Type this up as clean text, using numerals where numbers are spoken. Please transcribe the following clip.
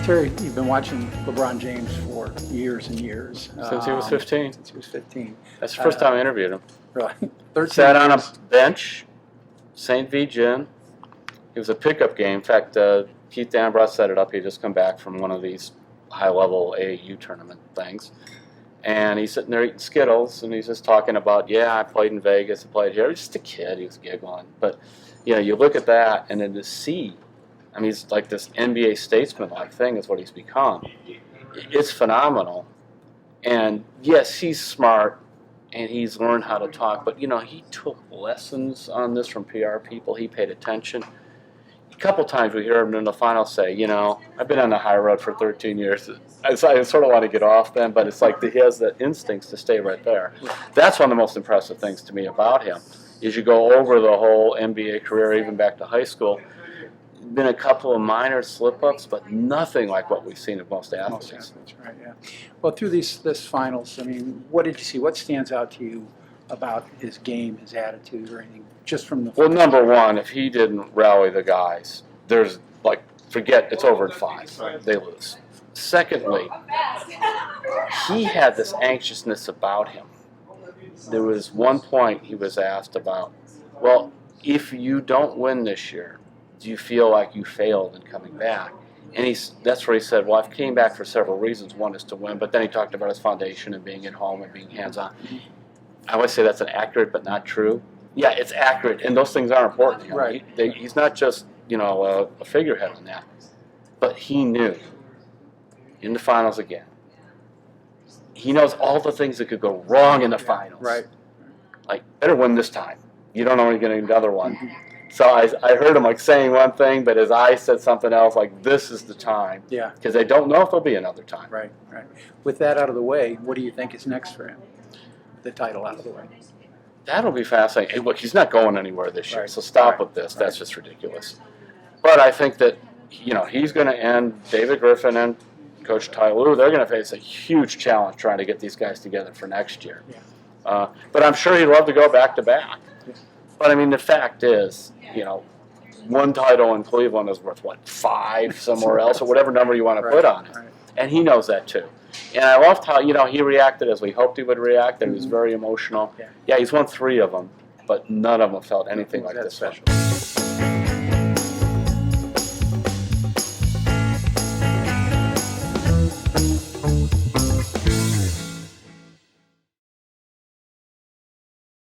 Terry, you've been watching LeBron James for years and years. Since he was 15. Since he was 15. That's the first time I interviewed him. Really? 13 Sat on a years. bench, St. V. Gin. It was a pickup game. In fact, Keith Danbrough set it up. He had just come back from one of these high-level AAU tournament things. And he's sitting there eating Skittles, and he's just talking about, yeah, I played in Vegas, I played here. He was just a kid. He was giggling. But, you know, you look at that, and then to see, I mean, he's like this NBA statesman-like thing is what he's become. It's phenomenal. And, yes, he's smart, and he's learned how to talk. But, you know, he took lessons on this from PR people. He paid attention. A couple times we hear him in the final say, you know, I've been on the high road for 13 years. I sort of want to get off then, but it's like he has the instincts to stay right there. That's one of the most impressive things to me about him, is you go over the whole NBA career, even back to high school. Been a couple of minor slip-ups, but nothing like what we've seen of most athletes. Most athletes, right, yeah. Well, through this finals, I mean, what did you see? What stands out to you about his game, his attitude, or anything, just from the... Well, number one, if he didn't rally the guys, there's, like, forget, it's over in 5. They lose. Secondly, he had this anxiousness about him. There was one point he was asked about, well, if you don't win this year, do you feel like you failed in coming back? And that's where he said, well, I've came back for several reasons. One is to win, but then he talked about his foundation and being at home and being hands-on. I always say that's an accurate but not true. Yeah, it's accurate, and those things are important. You know? Right. He's not just, you know, a figurehead on that. But he knew, in the finals again, he knows all the things that could go wrong in the finals. Right. Like, better win this time. You don't know when you're going to get another one. So I heard him like saying one thing, but his eyes said something else, like this is the time. Yeah. Because they don't know if there'll be another time. Right, right. With that out of the way, what do you think is next for him? The title out of the way. That'll be fascinating. Hey, look, he's not going anywhere this year, Right. so stop Right. with this. That's just ridiculous. But I think that, you know, he's going to end, David Griffin and Coach Ty Lue, they're going to face a huge challenge trying to get these guys together for next year. Yeah. But I'm sure he'd love to go back-to-back. Yeah. But, I mean, the fact is, you know, one title in Cleveland is worth, what, 5 somewhere else, or whatever number you want to put on it. Right. And he knows that, too. And I loved how, you know, he reacted as we hoped he would react, and he was very emotional. Yeah. Yeah, he's won 3 of them, but none of them felt anything like That's this special. one.